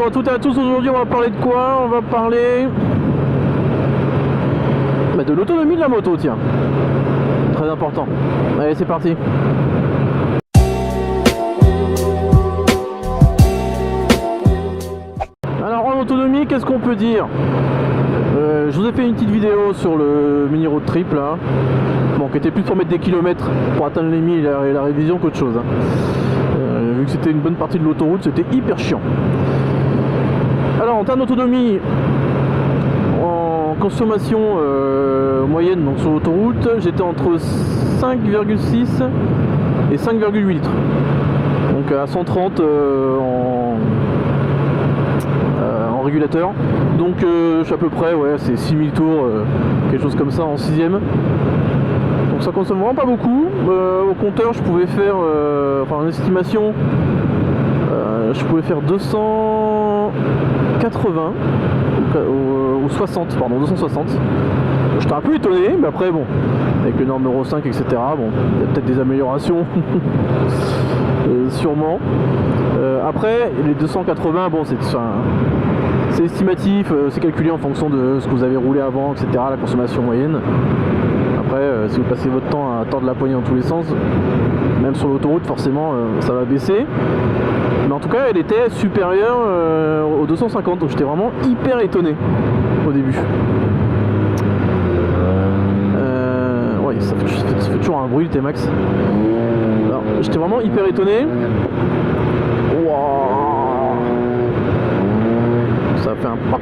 bonjour à toutes et à tous. Aujourd'hui on va parler de quoi? On va parler de l'autonomie de la moto, tiens. Très important. Allez, c'est parti. Alors en autonomie, qu'est-ce qu'on peut dire? Je vous ai fait une petite vidéo sur le mini road trip là, bon, qui était plus pour mettre des kilomètres pour atteindre les 1000 et la révision qu'autre chose, hein. Vu que c'était une bonne partie de l'autoroute, c'était hyper chiant. Alors en termes d'autonomie, en consommation moyenne, donc sur l'autoroute, j'étais entre 5,6 et 5,8 litres. Donc à 130 en régulateur. Donc je suis à peu près, ouais, c'est 6000 tours, quelque chose comme ça en 6ème. Donc ça consomme vraiment pas beaucoup. Au compteur, je pouvais faire, enfin en estimation, je pouvais faire 280 ou 60, pardon, 260. J'étais un peu étonné, mais après bon, avec les normes Euro 5, etc. Bon, il y a peut-être des améliorations, sûrement. Après, les 280, bon, c'est estimatif, c'est calculé en fonction de ce que vous avez roulé avant, etc. La consommation moyenne. Après, si vous passez votre temps à tordre la poignée dans tous les sens, même sur l'autoroute, forcément, ça va baisser. Mais en tout cas, elle était supérieure aux 250, donc j'étais vraiment hyper étonné au début. Ouais, ça fait toujours un bruit le T-Max. Alors, j'étais vraiment hyper étonné. Wow. Ça fait un pop.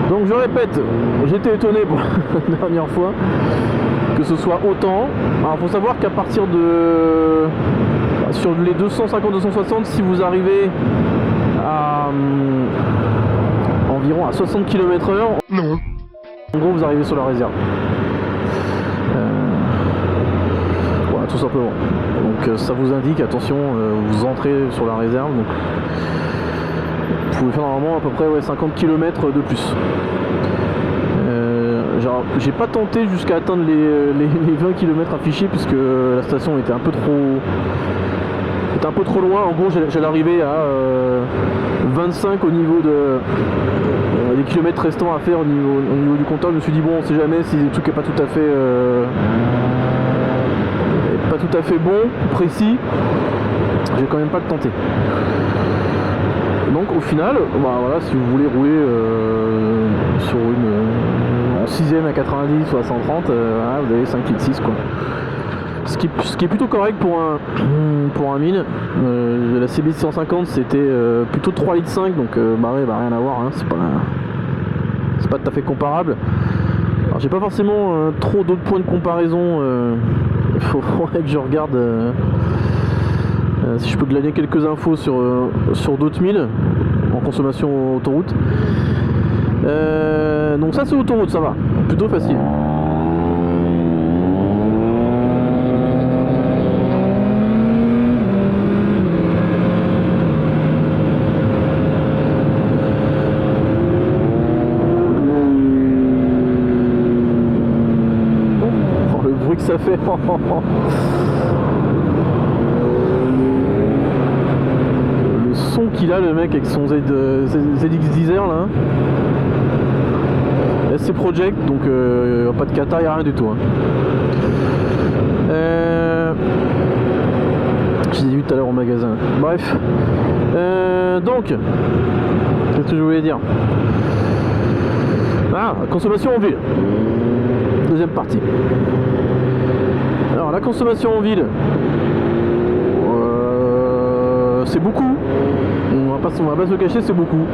Donc je répète, j'étais étonné pour la dernière fois que ce soit autant. Alors faut savoir qu'à partir de sur les 250-260, si vous arrivez à environ à 60 km/h, non. En gros vous arrivez sur la réserve. Voilà, tout simplement. Donc ça vous indique, attention, vous entrez sur la réserve. Donc vous pouvez faire normalement à peu près 50 km de plus. J'ai pas tenté jusqu'à atteindre les 20 km affichés puisque la station était un peu trop loin. En gros j'allais arriver à 25 au niveau des kilomètres restants à faire au niveau du compteur. Je me suis dit bon, on sait jamais si le truc est pas tout à fait bon, précis, j'ai quand même pas le tenter. Donc au final, bah, voilà, si vous voulez rouler sur en 6ème à 90 ou à 130, voilà, vous avez 5,6 litres quoi. Ce qui est plutôt correct pour un 1000. La CB 650 c'était plutôt 3,5 litres, donc bah ouais, bah, rien à voir, hein, c'est pas tout à fait comparable. Alors j'ai pas forcément trop d'autres points de comparaison, il faudrait que je regarde si je peux glaner quelques infos sur d'autres 1000 en consommation autoroute. Donc ça c'est autoroute, ça va, plutôt facile. Oh, le bruit que ça fait. Son qu'il a le mec avec son ZX10R là. SC Project, donc pas de cata, il n'y a rien du tout, hein. Je l'ai vu tout à l'heure au magasin. Bref. Donc, qu'est-ce que je voulais dire? Ah, consommation en ville. Deuxième partie. Alors la consommation en ville, c'est beaucoup. On va pas se le cacher, c'est beaucoup.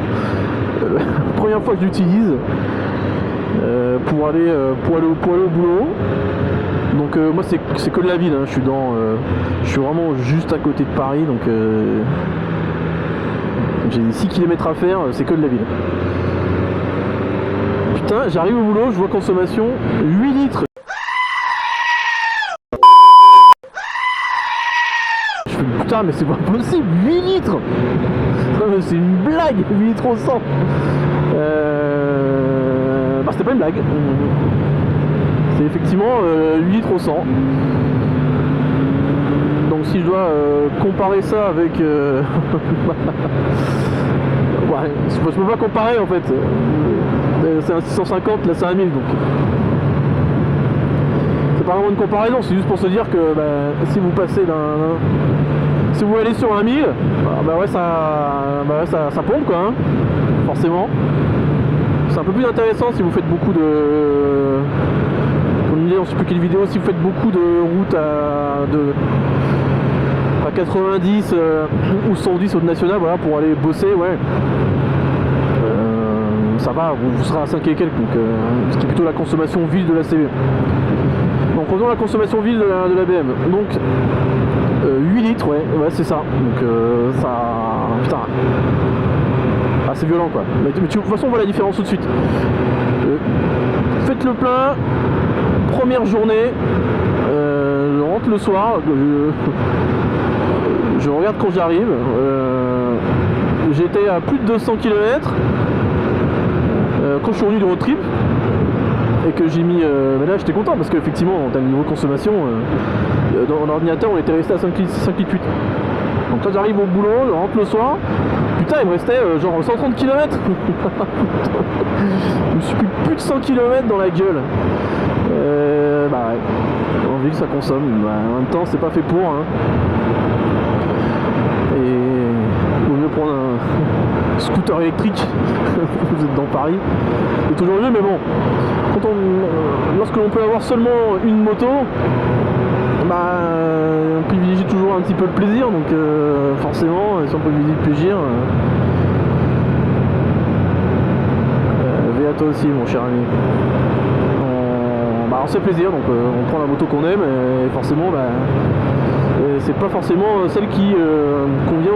Première fois que j'utilise pour aller au boulot. Donc moi c'est que de la ville, hein. Je suis vraiment juste à côté de Paris, donc j'ai 6 km à faire, c'est que de la ville. Putain, j'arrive au boulot, je vois consommation 8 litres. Je fais putain, mais c'est pas possible, 8 litres. C'est une blague, 8 litres au 100. Bah c'était pas une blague. C'est effectivement 8 litres au 100. Donc si je dois comparer ça avec Ouais, je peux pas comparer en fait. C'est un 650, là c'est un 1000 donc. C'est pas vraiment une comparaison, c'est juste pour se dire que si vous passez si vous allez sur un 1000, ça pompe quoi, hein, forcément. C'est un peu plus intéressant si vous faites beaucoup de... Comme je disais, on ne sait plus quelle vidéo, si vous faites beaucoup de routes à 90 ou 110 au national, voilà, pour aller bosser, ouais. Ça va, vous serez à 5 et quelques, donc ce qui est plutôt la consommation ville de la CV. Donc revenons à la consommation ville de la BM. Donc 8 litres, ouais c'est ça. Donc ça... Putain. Ah, c'est violent quoi. Mais de toute façon on voit la différence tout de suite. Faites le plein, première journée, je rentre le soir, je regarde quand j'arrive, j'étais à plus de 200 km quand je suis revenu de road trip et que j'ai mis... mais là j'étais content parce qu'effectivement en termes de niveau de consommation, dans l'ordinateur on était resté à 5 litres 8. Donc là j'arrive au boulot, je rentre le soir, putain il me restait genre 130 km. Je me suis plus de 100 km dans la gueule. Bah ouais, en ville ça consomme, en même temps c'est pas fait pour hein. Et il vaut mieux prendre un scooter électrique. Vous êtes dans Paris, c'est toujours mieux, mais bon, lorsque l'on peut avoir seulement une moto, on privilégie toujours un petit peu le plaisir, donc forcément, si on privilégie le plaisir, à toi aussi mon cher ami. On se fait plaisir, donc on prend la moto qu'on aime, et forcément, c'est pas forcément celle qui convient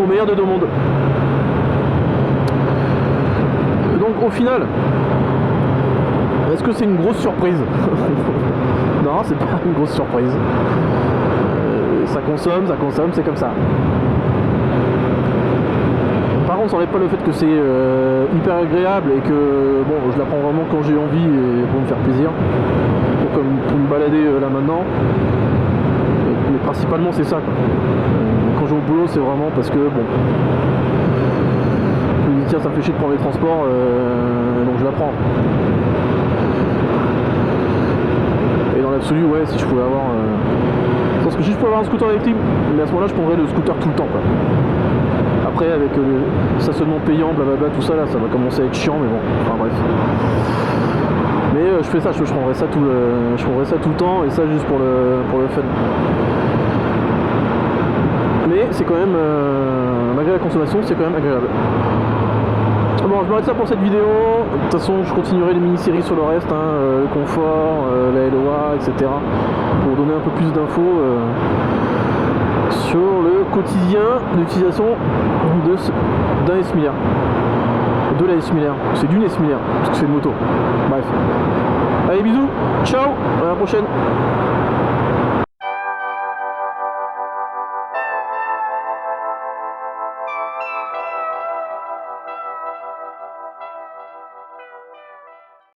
au meilleur de deux mondes. Donc au final, est-ce que c'est une grosse surprise? Non, c'est pas une grosse surprise. Ça consomme, c'est comme ça. Par contre, ça n'enlève pas le fait que c'est hyper agréable et que bon, je la prends vraiment quand j'ai envie et pour me faire plaisir, pour me balader là maintenant. Mais principalement c'est ça quoi. Quand je vais au boulot, c'est vraiment parce que bon, je me dis tiens, ça me fait chier de prendre les transports, donc je la prends. Et dans l'absolu, ouais, si je pouvais avoir parce que si je pouvais avoir un scooter électrique, mais à ce moment-là je prendrais le scooter tout le temps quoi. Après avec le stationnement payant, blablabla, tout ça là, ça va commencer à être chiant, mais bon, enfin bref. Mais je fais ça, je prendrais ça tout le temps, et ça juste pour le fun. Mais c'est quand même, malgré la consommation, c'est quand même agréable. Bon, je m'arrête ça pour cette vidéo. De toute façon, je continuerai les mini-séries sur le reste, hein, le confort, la LOA, etc. pour donner un peu plus d'infos sur le quotidien d'utilisation d'un S1000R. De la S1000R. C'est d'une S1000R, parce que c'est une moto. Bref. Allez, bisous, ciao, à la prochaine.